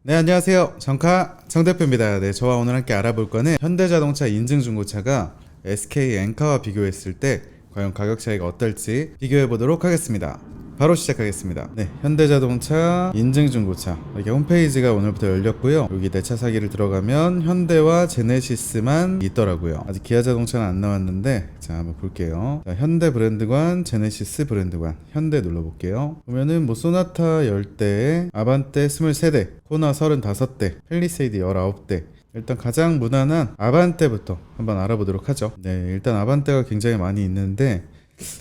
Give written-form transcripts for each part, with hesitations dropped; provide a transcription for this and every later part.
네, 안녕하세요. 정카 정대표입니다. 네, 저와 오늘 함께 알아볼 거는 현대자동차 인증 중고차가 SK 엔카와 비교했을 때 과연 가격 차이가 어떨지 비교해 보도록 하겠습니다. 바로 시작하겠습니다. 네, 현대자동차 인증 중고차 이렇게 홈페이지가 오늘부터 열렸고요. 여기 내 차 사기를 들어가면 현대와 제네시스만 있더라고요. 아직 기아자동차는 안 나왔는데 자, 한번 볼게요. 자, 현대 브랜드관, 제네시스 브랜드관, 현대 눌러볼게요. 보면은 뭐 소나타 10대, 아반떼 23대, 코나 35대, 펠리세이드 19대. 일단 가장 무난한 아반떼부터 한번 알아보도록 하죠. 네, 일단 아반떼가 굉장히 많이 있는데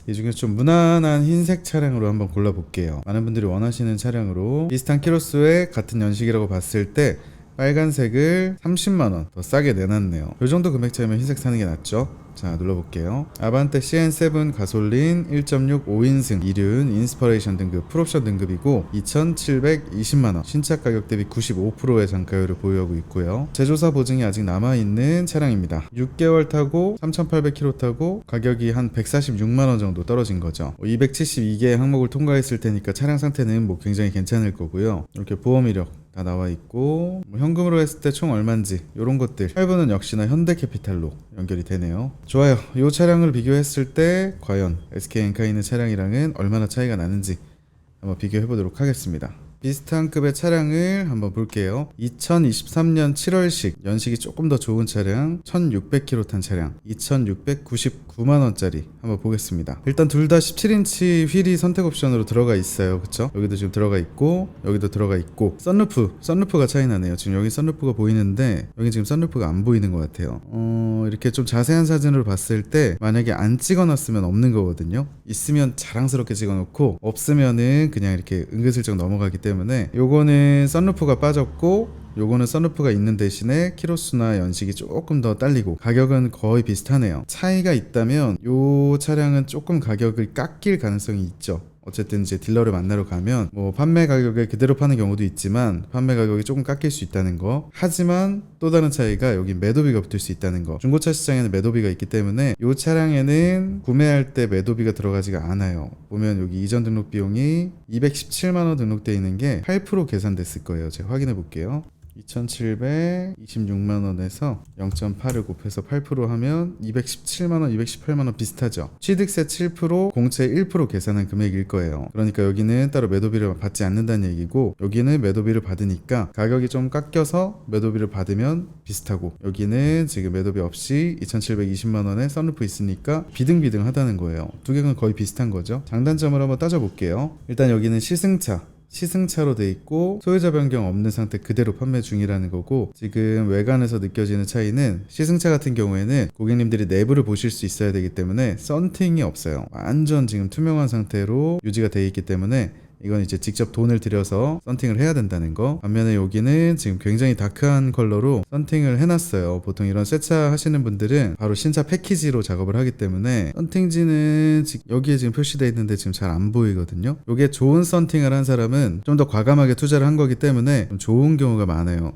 이 중에 좀 무난한 흰색 차량으로 한번 골라볼게요. 많은 분들이 원하시는 차량으로 비슷한 키로수의 같은 연식이라고 봤을 때 빨간색을 30만원 더 싸게 내놨네요. 이 정도 금액 차이면 흰색 사는 게 낫죠. 자, 눌러볼게요. 아반떼 CN7 가솔린 1.6 5인승 2륜 인스퍼레이션 등급 풀옵션 등급이고 2,720만원, 신차 가격 대비 95%의 단가율을 보유하고 있고요. 제조사 보증이 아직 남아있는 차량입니다. 6개월 타고 3,800km 타고 가격이 한 146만원 정도 떨어진 거죠. 272개의 항목을 통과했을 테니까 차량 상태는 뭐 굉장히 괜찮을 거고요. 이렇게 보험 이력 다 나와 있고 뭐 현금으로 했을 때 총 얼마인지 이런 것들, 할부는 역시나 현대캐피탈로 연결이 되네요. 좋아요. 이 차량을 비교했을 때 과연 SK 엔카에 있는 차량이랑은 얼마나 차이가 나는지 한번 비교해 보도록 하겠습니다. 비슷한 급의 차량을 한번 볼게요. 2023년 7월식 연식이 조금 더 좋은 차량 1600km 탄 차량 2699만원짜리 한번 보겠습니다. 일단 둘 다 17인치 휠이 선택 옵션으로 들어가 있어요. 그쵸? 여기도 지금 들어가 있고 여기도 들어가 있고 썬루프가 차이 나네요. 지금 여기 썬루프가 보이는데 여기 지금 썬루프가 안 보이는 것 같아요. 이렇게 좀 자세한 사진으로 봤을 때 만약에 안 찍어놨으면 없는 거거든요. 있으면 자랑스럽게 찍어놓고 없으면은 그냥 이렇게 은근슬쩍 넘어가기 때문에 요거는 썬루프가 빠졌고 요거는 썬루프가 있는 대신에 키로수나 연식이 조금 더 딸리고 가격은 거의 비슷하네요. 차이가 있다면 요 차량은 조금 가격을 깎일 가능성이 있죠. 어쨌든 이제 딜러를 만나러 가면 뭐 판매 가격을 그대로 파는 경우도 있지만 판매 가격이 조금 깎일 수 있다는 거. 하지만 또 다른 차이가 여기 매도비가 붙을 수 있다는 거. 중고차 시장에는 매도비가 있기 때문에 이 차량에는 구매할 때 매도비가 들어가지가 않아요. 보면 여기 이전 등록 비용이 217만원 등록되어 있는 게 8% 계산됐을 거예요. 제가 확인해 볼게요. 2,726만원에서 0.8을 곱해서 8% 하면 217만원, 218만원 비슷하죠. 취득세 7%, 공채 1% 계산한 금액일 거예요. 그러니까 여기는 따로 매도비를 받지 않는다는 얘기고 여기는 매도비를 받으니까 가격이 좀 깎여서 매도비를 받으면 비슷하고 여기는 지금 매도비 없이 2,720만원에 썬루프 있으니까 비등비등하다는 거예요. 두 개는 거의 비슷한 거죠. 장단점을 한번 따져볼게요. 일단 여기는 시승차로 돼 있고 소유자 변경 없는 상태 그대로 판매 중이라는 거고 지금 외관에서 느껴지는 차이는 시승차 같은 경우에는 고객님들이 내부를 보실 수 있어야 되기 때문에 썬팅이 없어요. 완전 지금 투명한 상태로 유지가 돼 있기 때문에 이건 이제 직접 돈을 들여서 썬팅을 해야 된다는 거. 반면에 여기는 지금 굉장히 다크한 컬러로 썬팅을 해놨어요. 보통 이런 새 차 하시는 분들은 바로 신차 패키지로 작업을 하기 때문에 썬팅지는 여기에 지금 표시되어 있는데 지금 잘 안 보이거든요. 이게 좋은 썬팅을 한 사람은 좀 더 과감하게 투자를 한 거기 때문에 좀 좋은 경우가 많아요.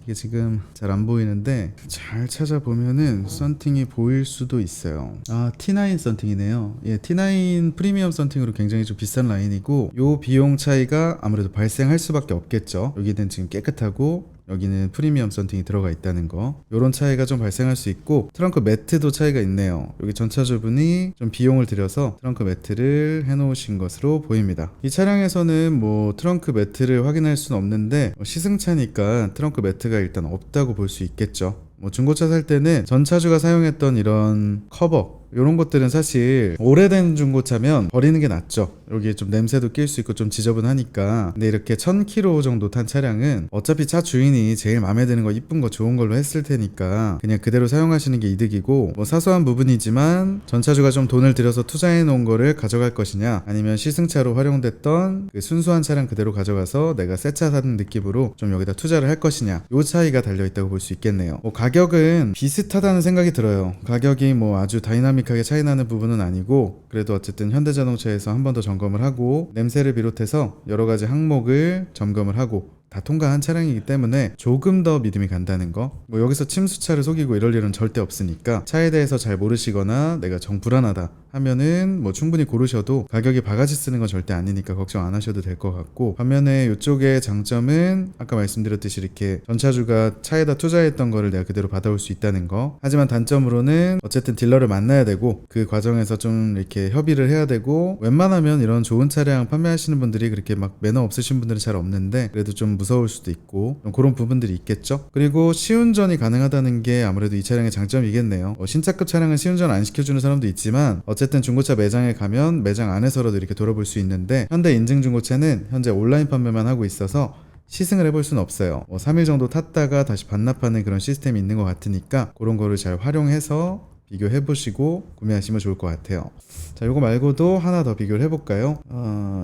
이게 지금 잘 안 보이는데 잘 찾아보면은 썬팅이 보일 수도 있어요. 아, T9 썬팅이네요. 예, T9 프리미엄 썬팅으로 굉장히 좀 비싼 라인이고 요 비용 차이가 아무래도 발생할 수밖에 없겠죠. 여기는 지금 깨끗하고 여기는 프리미엄 썬팅이 들어가 있다는 거. 요런 차이가 좀 발생할 수 있고 트렁크 매트도 차이가 있네요. 여기 전차주분이 좀 비용을 들여서 트렁크 매트를 해놓으신 것으로 보입니다. 이 차량에서는 뭐 트렁크 매트를 확인할 수는 없는데 시승차니까 트렁크 매트가 일단 없다고 볼 수 있겠죠. 뭐 중고차 살 때는 전차주가 사용했던 이런 커버 이런 것들은 사실 오래된 중고차면 버리는 게 낫죠. 여기에 좀 냄새도 낄 수 있고 좀 지저분하니까. 근데 이렇게 1000km 정도 탄 차량은 어차피 차 주인이 제일 마음에 드는 거 이쁜 거 좋은 걸로 했을 테니까 그냥 그대로 사용하시는 게 이득이고 뭐 사소한 부분이지만 전차주가 좀 돈을 들여서 투자해 놓은 거를 가져갈 것이냐 아니면 시승차로 활용됐던 그 순수한 차량 그대로 가져가서 내가 새 차 사는 느낌으로 좀 여기다 투자를 할 것이냐 요 차이가 달려있다고 볼 수 있겠네요. 뭐 가격은 비슷하다는 생각이 들어요. 가격이 뭐 아주 다이나믹하게 차이 나는 부분은 아니고 그래도 어쨌든 현대자동차에서 한 번 더 점검을 하고 냄새를 비롯해서 여러 가지 항목을 점검을 하고 다 통과한 차량이기 때문에 조금 더 믿음이 간다는 거. 뭐 여기서 침수차를 속이고 이럴 일은 절대 없으니까 차에 대해서 잘 모르시거나 내가 정 불안하다 하면은 뭐 충분히 고르셔도 가격이 바가지 쓰는 건 절대 아니니까 걱정 안 하셔도 될 것 같고, 반면에 이쪽의 장점은 아까 말씀드렸듯이 이렇게 전차주가 차에다 투자했던 거를 내가 그대로 받아올 수 있다는 거. 하지만 단점으로는 어쨌든 딜러를 만나야 되고 그 과정에서 좀 이렇게 협의를 해야 되고, 웬만하면 이런 좋은 차량 판매하시는 분들이 그렇게 막 매너 없으신 분들은 잘 없는데 그래도 좀 무서울 수도 있고 그런 부분들이 있겠죠. 그리고 시운전이 가능하다는 게 아무래도 이 차량의 장점이겠네요. 신차급 차량은 시운전 안 시켜주는 사람도 있지만 어쨌든 중고차 매장에 가면 매장 안에서라도 이렇게 돌아볼 수 있는데, 현대 인증 중고차는 현재 온라인 판매만 하고 있어서 시승을 해볼 수는 없어요. 3일 정도 탔다가 다시 반납하는 그런 시스템이 있는 것 같으니까 그런 거를 잘 활용해서 비교해보시고 구매하시면 좋을 것 같아요. 자, 요거 말고도 하나 더 비교를 해볼까요?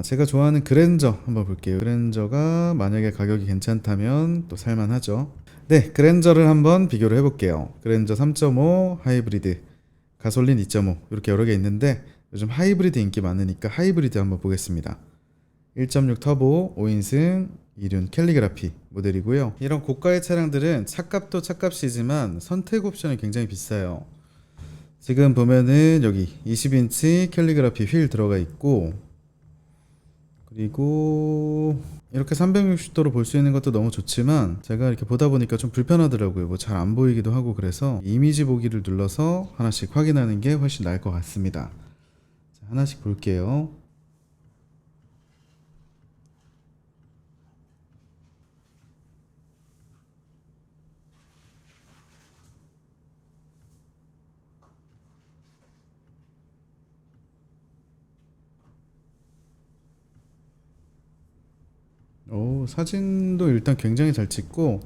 제가 좋아하는 그랜저 한번 볼게요. 그랜저가 만약에 가격이 괜찮다면 또 살만하죠. 네, 그랜저를 한번 비교를 해볼게요. 그랜저 3.5 하이브리드, 가솔린 2.5 이렇게 여러 개 있는데 요즘 하이브리드 인기 많으니까 하이브리드 한번 보겠습니다. 1.6 터보 5인승 2륜 캘리그라피 모델이고요. 이런 고가의 차량들은 차값도 차값이지만 선택 옵션이 굉장히 비싸요. 지금 보면은 여기 20인치 캘리그라피 휠 들어가 있고, 그리고 이렇게 360도로 볼 수 있는 것도 너무 좋지만 제가 이렇게 보다 보니까 좀 불편하더라고요. 뭐 잘 안 보이기도 하고, 그래서 이미지 보기를 눌러서 하나씩 확인하는 게 훨씬 나을 것 같습니다. 자, 하나씩 볼게요. 사진도 일단 굉장히 잘 찍고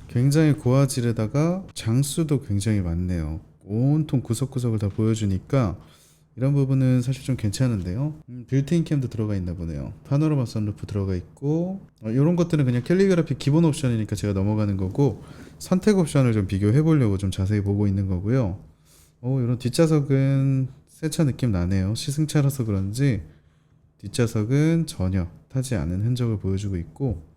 굉장히 고화질에다가 장수도 굉장히 많네요. 온통 구석구석을 다 보여주니까 이런 부분은 사실 좀 괜찮은데요. 빌트인 캠도 들어가 있나 보네요. 파노라마 선루프 들어가 있고, 이런 것들은 그냥 캘리그라피 기본 옵션이니까 제가 넘어가는 거고, 선택 옵션을 좀 비교해 보려고 좀 자세히 보고 있는 거고요. 이런 뒷좌석은 새 차 느낌 나네요. 시승차라서 그런지 뒷좌석은 전혀 타지 않은 흔적을 보여주고 있고,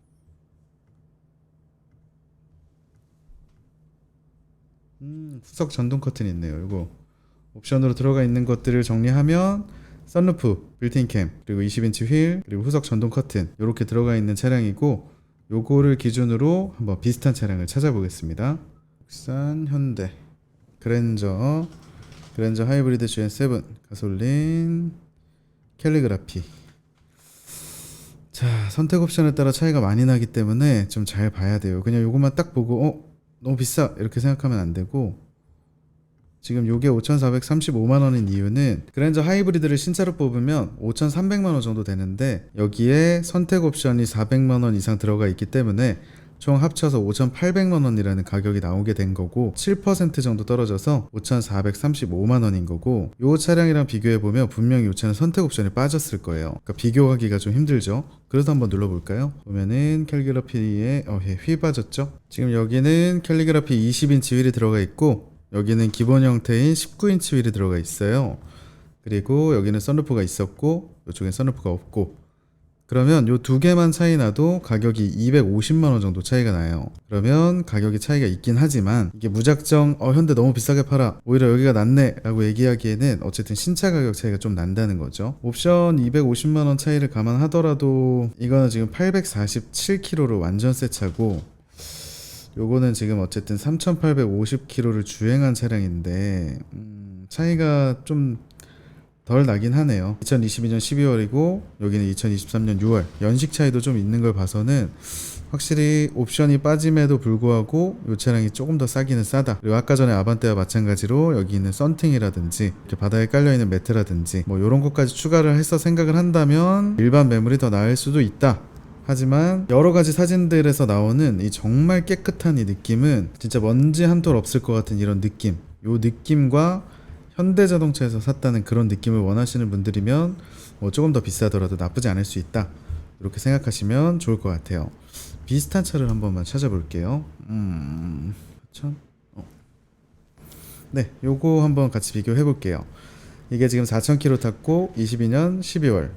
후석 전동 커튼이 있네요. 이거 옵션으로 들어가 있는 것들을 정리하면 선루프, 빌트인 캠, 그리고 20인치 휠, 그리고 후석 전동 커튼 이렇게 들어가 있는 차량이고, 요거를 기준으로 한번 비슷한 차량을 찾아보겠습니다. 국산 현대 그랜저 하이브리드 GN7 가솔린 캘리그라피. 자, 선택 옵션에 따라 차이가 많이 나기 때문에 좀 잘 봐야 돼요. 그냥 요것만 딱 보고 너무 비싸 이렇게 생각하면 안 되고, 지금 요게 5,435만 원인 이유는 그랜저 하이브리드를 신차로 뽑으면 5,300만 원 정도 되는데 여기에 선택 옵션이 400만 원 이상 들어가 있기 때문에 총 합쳐서 5,800만 원이라는 가격이 나오게 된 거고, 7% 정도 떨어져서 5,435만 원인 거고, 요 차량이랑 비교해 보면 분명히 요 차는 선택 옵션이 빠졌을 거예요. 그러니까 비교하기가 좀 힘들죠. 그래서 한번 눌러볼까요? 보면은 캘리그라피에 휠 빠졌죠. 지금 여기는 캘리그라피 20인치 휠이 들어가 있고, 여기는 기본 형태인 19인치 휠이 들어가 있어요. 그리고 여기는 선루프가 있었고 이쪽엔 선루프가 없고, 그러면 요 두 개만 차이 나도 가격이 250만 원 정도 차이가 나요. 그러면 가격이 차이가 있긴 하지만 이게 무작정 현대 너무 비싸게 팔아, 오히려 여기가 낫네 라고 얘기하기에는 어쨌든 신차 가격 차이가 좀 난다는 거죠. 옵션 250만 원 차이를 감안하더라도 이거는 지금 847km로 완전 새 차고, 요거는 지금 어쨌든 3,850km를 주행한 차량인데 차이가 좀 덜 나긴 하네요. 2022년 12월이고 여기는 2023년 6월, 연식 차이도 좀 있는 걸 봐서는 확실히 옵션이 빠짐에도 불구하고 이 차량이 조금 더 싸기는 싸다. 그리고 아까 전에 아반떼와 마찬가지로 여기 있는 썬팅이라든지 이렇게 바닥에 깔려있는 매트라든지 뭐 이런 것까지 추가를 해서 생각을 한다면 일반 매물이 더 나을 수도 있다. 하지만 여러가지 사진들에서 나오는 이 정말 깨끗한 이 느낌은 진짜 먼지 한 톨 없을 것 같은 이런 느낌, 요 느낌과 현대자동차에서 샀다는 그런 느낌을 원하시는 분들이면 뭐 조금 더 비싸더라도 나쁘지 않을 수 있다, 이렇게 생각하시면 좋을 것 같아요. 비슷한 차를 한 번만 찾아볼게요. 네, 요거 한번 같이 비교해 볼게요. 이게 지금 4,000km 탔고 22년 12월,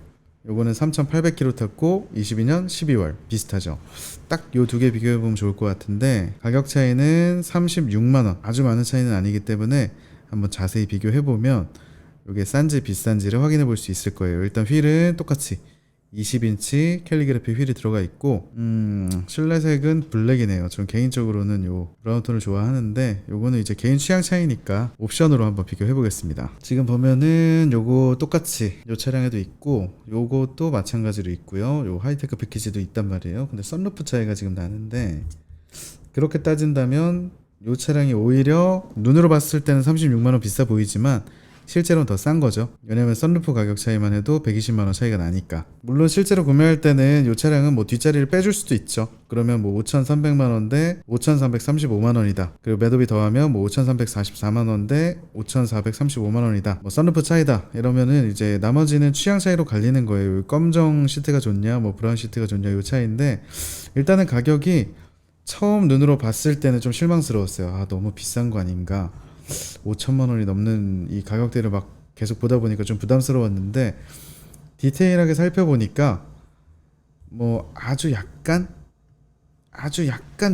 요거는 3,800km 탔고 22년 12월 비슷하죠. 딱 요 두 개 비교해보면 좋을 것 같은데 가격 차이는 36만원, 아주 많은 차이는 아니기 때문에 한번 자세히 비교해보면 요게 싼지 비싼지를 확인해 볼 수 있을 거예요. 일단 휠은 똑같이 20인치 캘리그래피 휠이 들어가 있고 실내색은 블랙이네요. 전 개인적으로는 요 브라운 톤을 좋아하는데 요거는 이제 개인 취향 차이니까 옵션으로 한번 비교해 보겠습니다. 지금 보면은 요거 똑같이 요 차량에도 있고 요것도 마찬가지로 있고요. 요 하이테크 패키지도 있단 말이에요. 근데 썬루프 차이가 지금 나는데 그렇게 따진다면 요 차량이 오히려 눈으로 봤을 때는 36만원 비싸 보이지만 실제로는 더 싼 거죠. 왜냐면 썬루프 가격 차이만 해도 120만원 차이가 나니까. 물론 실제로 구매할 때는 이 차량은 뭐 뒷자리를 빼줄 수도 있죠. 그러면 뭐 5,300만원 대 5,335만원이다. 그리고 매도비 더하면 뭐 5,344만원 대 5,435만원이다. 뭐 썬루프 차이다. 이러면은 이제 나머지는 취향 차이로 갈리는 거예요. 검정 시트가 좋냐, 뭐 브라운 시트가 좋냐 이 차이인데 일단은 가격이 처음 눈으로 봤을 때는 좀 실망스러웠어요. 아, 너무 비싼 거 아닌가. 5천만 원이 넘는 이 가격대를 막 계속 보다 보니까 좀 부담스러웠는데 디테일하게 살펴보니까 뭐 아주 약간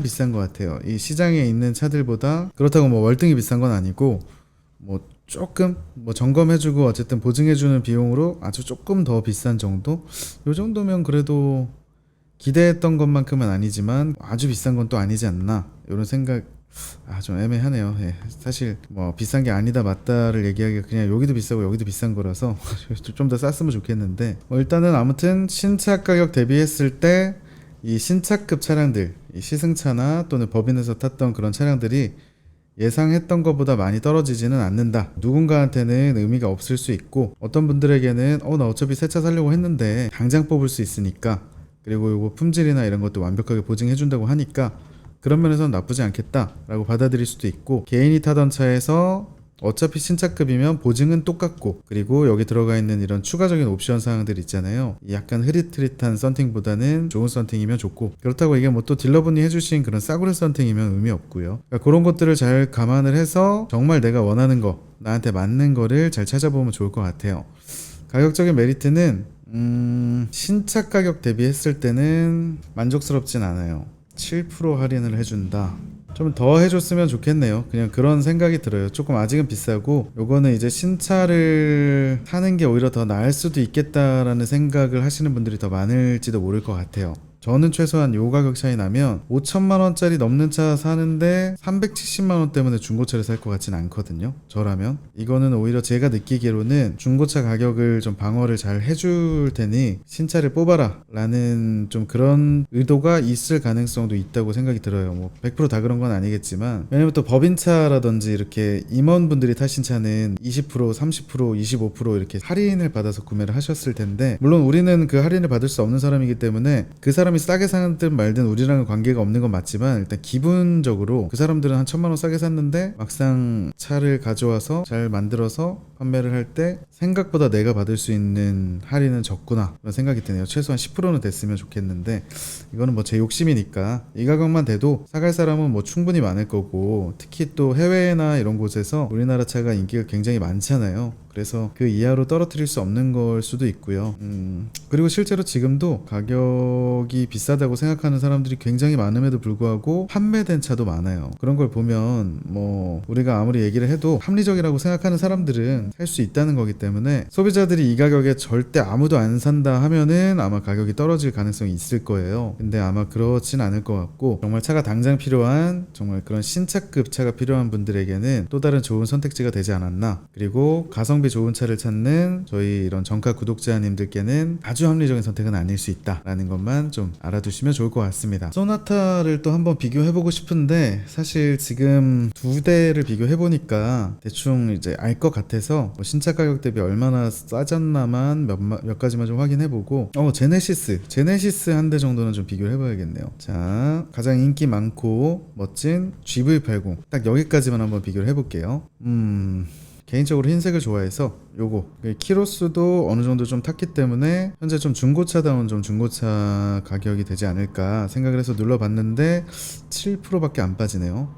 비싼 것 같아요. 이 시장에 있는 차들보다. 그렇다고 뭐 월등히 비싼 건 아니고 뭐 조금 뭐 점검해주고 어쨌든 보증해주는 비용으로 아주 조금 더 비싼 정도. 요 정도면 그래도 기대했던 것만큼은 아니지만 아주 비싼 건 또 아니지 않나 이런 생각. 좀 애매하네요. 예. 사실 뭐 비싼 게 아니다 맞다를 얘기하기가 그냥 여기도 비싸고 여기도 비싼 거라서 좀 더 쌌으면 좋겠는데 일단은 아무튼 신차 가격 대비했을 때 이 신차급 차량들, 이 시승차나 또는 법인에서 탔던 그런 차량들이 예상했던 것보다 많이 떨어지지는 않는다. 누군가한테는 의미가 없을 수 있고 어떤 분들에게는 나 어차피 새 차 사려고 했는데 당장 뽑을 수 있으니까, 그리고 요거 품질이나 이런 것도 완벽하게 보증해준다고 하니까 그런 면에서는 나쁘지 않겠다라고 받아들일 수도 있고, 개인이 타던 차에서 어차피 신차급이면 보증은 똑같고, 그리고 여기 들어가 있는 이런 추가적인 옵션 사항들 있잖아요. 약간 흐릿흐릿한 썬팅보다는 좋은 썬팅이면 좋고, 그렇다고 이게 뭐 또 딜러분이 해주신 그런 싸구려 썬팅이면 의미 없고요. 그러니까 그런 것들을 잘 감안을 해서 정말 내가 원하는 거, 나한테 맞는 거를 잘 찾아보면 좋을 것 같아요. 가격적인 메리트는 신차 가격 대비했을 때는 만족스럽진 않아요. 7% 할인을 해준다. 좀 더 해줬으면 좋겠네요. 그냥 그런 생각이 들어요. 조금 아직은 비싸고, 요거는 이제 신차를 사는 게 오히려 더 나을 수도 있겠다라는 생각을 하시는 분들이 더 많을지도 모를 것 같아요. 저는 최소한 요 가격 차이 나면 5천만원짜리 넘는 차 사는데 370만원 때문에 중고차를 살 것 같진 않거든요. 저라면. 이거는 오히려 제가 느끼기로는 중고차 가격을 좀 방어를 잘 해줄 테니 신차를 뽑아라 라는 좀 그런 의도가 있을 가능성도 있다고 생각이 들어요. 뭐 100% 다 그런 건 아니겠지만, 왜냐면 또 법인차라든지 이렇게 임원분들이 타신 차는 20%, 30%, 25% 이렇게 할인을 받아서 구매를 하셨을 텐데, 물론 우리는 그 할인을 받을 수 없는 사람이기 때문에 그 사람이 싸게 사든 말든 우리랑은 관계가 없는 건 맞지만, 일단 기분적으로 그 사람들은 한 1,000만원 싸게 샀는데 막상 차를 가져와서 잘 만들어서 판매를 할 때 생각보다 내가 받을 수 있는 할인은 적구나 그런 생각이 드네요. 최소한 10%는 됐으면 좋겠는데, 이거는 뭐 제 욕심이니까. 이 가격만 돼도 사갈 사람은 뭐 충분히 많을 거고, 특히 또 해외나 이런 곳에서 우리나라 차가 인기가 굉장히 많잖아요. 그래서 그 이하로 떨어뜨릴 수 없는 걸 수도 있고요. 그리고 실제로 지금도 가격이 비싸다고 생각하는 사람들이 굉장히 많음에도 불구하고 판매된 차도 많아요. 그런 걸 보면 뭐 우리가 아무리 얘기를 해도 합리적이라고 생각하는 사람들은 살 수 있다는 거기 때문에, 소비자들이 이 가격에 절대 아무도 안 산다 하면은 아마 가격이 떨어질 가능성이 있을 거예요. 근데 아마 그렇진 않을 것 같고, 정말 차가 당장 필요한, 정말 그런 신차급 차가 필요한 분들에게는 또 다른 좋은 선택지가 되지 않았나. 그리고 가성비 좋은 차를 찾는 저희 이런 정카 구독자님들께는 아주 합리적인 선택은 아닐 수 있다라는 것만 좀 알아두시면 좋을 것 같습니다. 소나타를 또 한번 비교해보고 싶은데, 사실 지금 두 대를 비교해보니까 대충 이제 알 것 같아서 뭐 신차 가격 대비 얼마나 싸졌나만 몇 가지만 좀 확인해보고, 제네시스 한 대 정도는 좀 비교를 해봐야겠네요. 자, 가장 인기 많고 멋진 GV80 딱 여기까지만 한번 비교를 해볼게요. 개인적으로 흰색을 좋아해서 요거 키로수도 어느 정도 좀 탔기 때문에 현재 좀 중고차다운 좀 중고차 가격이 되지 않을까 생각을 해서 눌러봤는데 7%밖에 안 빠지네요.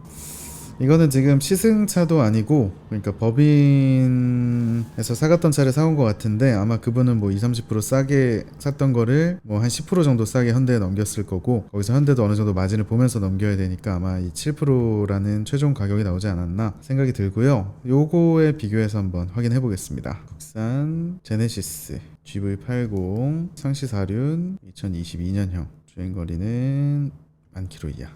이거는 지금 시승차도 아니고 그러니까 법인에서 사갔던 차를 사온 것 같은데 아마 그분은 뭐 20-30% 싸게 샀던 거를 뭐 한 10% 정도 싸게 현대에 넘겼을 거고 거기서 현대도 어느 정도 마진을 보면서 넘겨야 되니까 아마 이 7%라는 최종 가격이 나오지 않았나 생각이 들고요. 요거에 비교해서 한번 확인해 보겠습니다. 국산 제네시스 GV80 상시 4륜 2022년형 주행거리는 10,000km 이하.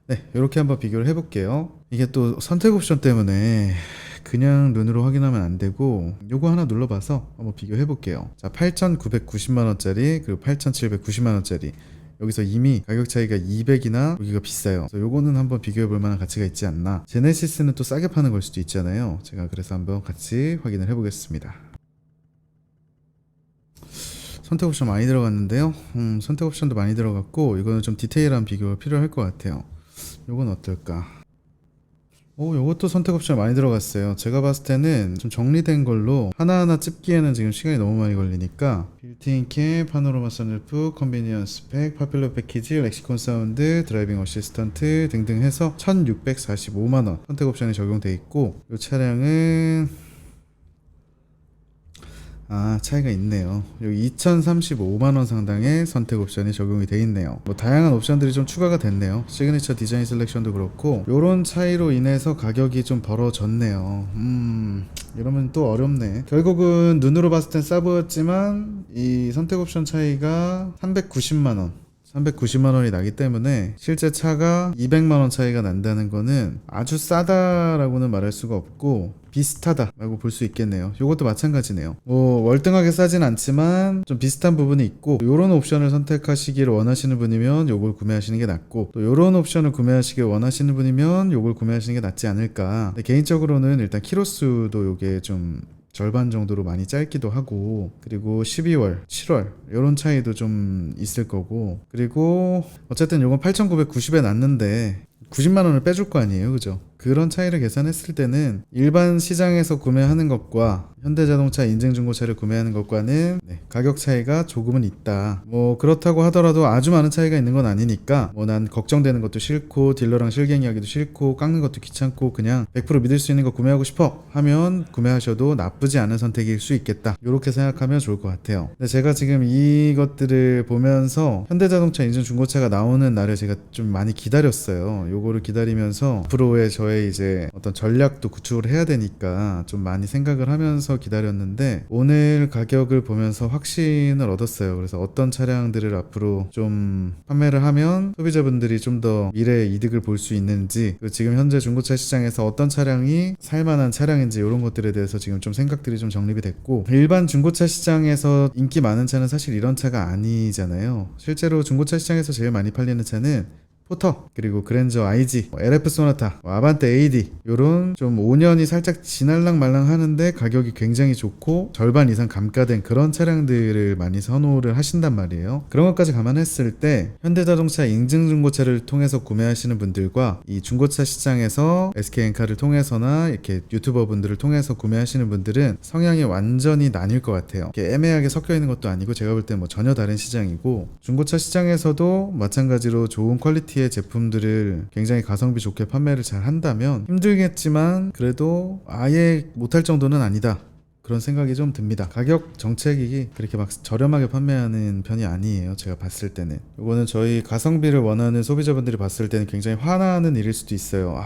네, 이렇게 한번 비교를 해볼게요. 이게 또 선택 옵션 때문에 그냥 눈으로 확인하면 안 되고 요거 하나 눌러봐서 한번 비교해 볼게요. 자, 8,990만원짜리 그리고 8,790만원짜리 여기서 이미 가격 차이가 200이나 여기가 비싸요. 그래서 요거는 한번 비교해 볼 만한 가치가 있지 않나. 제네시스는 또 싸게 파는 걸 수도 있잖아요. 제가 그래서 한번 같이 확인을 해 보겠습니다. 선택 옵션 많이 들어갔는데요. 선택 옵션도 많이 들어갔고 이거는 좀 디테일한 비교가 필요할 것 같아요. 요건 어떨까? 요것도 선택 옵션 많이 들어갔어요. 제가 봤을 때는 좀 정리된 걸로 하나하나 찝기에는 지금 시간이 너무 많이 걸리니까 빌트인 캠, 파노라마 선루프, 컨비니언스 스펙, 파퓰러 패키지, 렉시콘 사운드, 드라이빙 어시스턴트 등등 해서 1,645만원 선택 옵션이 적용돼 있고 이 차량은 차이가 있네요. 여기 2,035만원 상당의 선택 옵션이 적용이 돼 있네요. 뭐 다양한 옵션들이 좀 추가가 됐네요. 시그니처 디자인 셀렉션도 그렇고 요런 차이로 인해서 가격이 좀 벌어졌네요. 이러면 또 어렵네. 결국은 눈으로 봤을 땐 싸 보였지만 이 선택 옵션 차이가 390만원이 나기 때문에 실제 차가 200만원 차이가 난다는 거는 아주 싸다라고는 말할 수가 없고 비슷하다라고 볼 수 있겠네요. 이것도 마찬가지네요. 뭐 월등하게 싸진 않지만 좀 비슷한 부분이 있고 요런 옵션을 선택하시기를 원하시는 분이면 요걸 구매하시는 게 낫고 또 요런 옵션을 구매하시길 원하시는 분이면 요걸 구매하시는 게 낫지 않을까. 근데 개인적으로는 일단 키로수도 요게 좀 절반 정도로 많이 짧기도 하고 그리고 12월, 7월 이런 차이도 좀 있을 거고 그리고 어쨌든 요건 8,990에 났는데 90만원을 빼줄 거 아니에요, 그죠? 그런 차이를 계산했을 때는 일반 시장에서 구매하는 것과 현대자동차 인증중고차를 구매하는 것과는 가격 차이가 조금은 있다. 뭐 그렇다고 하더라도 아주 많은 차이가 있는 건 아니니까 뭐 난 걱정되는 것도 싫고 딜러랑 실갱이하기도 싫고 깎는 것도 귀찮고 그냥 100% 믿을 수 있는 거 구매하고 싶어 하면 구매하셔도 나쁘지 않은 선택일 수 있겠다. 이렇게 생각하면 좋을 것 같아요. 근데 제가 지금 이것들을 보면서 현대자동차 인증중고차가 나오는 날을 제가 좀 많이 기다렸어요. 요거를 기다리면서 앞으로의 저의 이제 어떤 전략도 구축을 해야 되니까 좀 많이 생각을 하면서 기다렸는데 오늘 가격을 보면서 확신을 얻었어요. 그래서 어떤 차량들을 앞으로 좀 판매를 하면 소비자분들이 좀 더 미래의 이득을 볼 수 있는지 지금 현재 중고차 시장에서 어떤 차량이 살만한 차량인지 이런 것들에 대해서 지금 좀 생각들이 좀 정립이 됐고 일반 중고차 시장에서 인기 많은 차는 사실 이런 차가 아니잖아요. 실제로 중고차 시장에서 제일 많이 팔리는 차는 포터 그리고 그랜저 IG, LF 소나타, 아반떼 AD 요런 좀 5년이 살짝 지날랑 말랑 하는데 가격이 굉장히 좋고 절반 이상 감가된 그런 차량들을 많이 선호를 하신단 말이에요. 그런 것까지 감안했을 때 현대자동차 인증중고차를 통해서 구매하시는 분들과 이 중고차 시장에서 SK엔카를 통해서나 이렇게 유튜버 분들을 통해서 구매하시는 분들은 성향이 완전히 나뉠 것 같아요. 이렇게 애매하게 섞여 있는 것도 아니고 제가 볼 때 뭐 전혀 다른 시장이고 중고차 시장에서도 마찬가지로 좋은 퀄리티 의 제품들을 굉장히 가성비 좋게 판매를 잘 한다면 힘들겠지만 그래도 아예 못할 정도는 아니다. 그런 생각이 좀 듭니다. 가격 정책이 그렇게 막 저렴하게 판매하는 편이 아니에요. 제가 봤을 때는. 이거는 저희 가성비를 원하는 소비자분들이 봤을 때는 굉장히 화나는 일일 수도 있어요.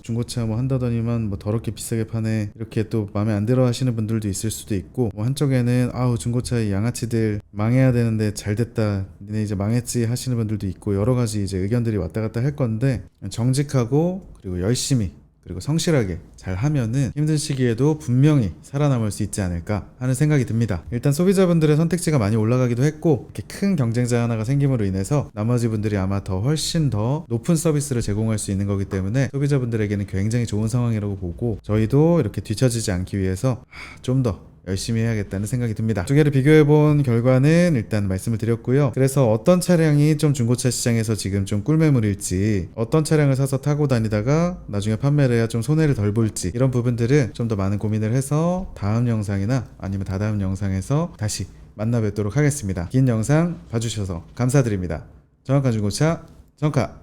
중고차 뭐 한다더니만 뭐 더럽게 비싸게 파네. 이렇게 또 마음에 안 들어 하시는 분들도 있을 수도 있고 뭐 한쪽에는 중고차 양아치들 망해야 되는데 잘 됐다. 니네 이제 망했지 하시는 분들도 있고 여러 가지 이제 의견들이 왔다 갔다 할 건데 정직하고 그리고 열심히 그리고 성실하게 잘 하면은 힘든 시기에도 분명히 살아남을 수 있지 않을까 하는 생각이 듭니다. 일단 소비자분들의 선택지가 많이 올라가기도 했고 이렇게 큰 경쟁자 하나가 생김으로 인해서 나머지 분들이 아마 더 훨씬 더 높은 서비스를 제공할 수 있는 거기 때문에 소비자분들에게는 굉장히 좋은 상황이라고 보고 저희도 이렇게 뒤처지지 않기 위해서 좀 더 열심히 해야겠다는 생각이 듭니다. 두 개를 비교해본 결과는 일단 말씀을 드렸고요. 그래서 어떤 차량이 좀 중고차 시장에서 지금 좀 꿀매물일지 어떤 차량을 사서 타고 다니다가 나중에 판매를 해야 좀 손해를 덜 볼지 이런 부분들은 좀 더 많은 고민을 해서 다음 영상이나 아니면 다다음 영상에서 다시 만나 뵙도록 하겠습니다. 긴 영상 봐주셔서 감사드립니다. 정확한 중고차 정카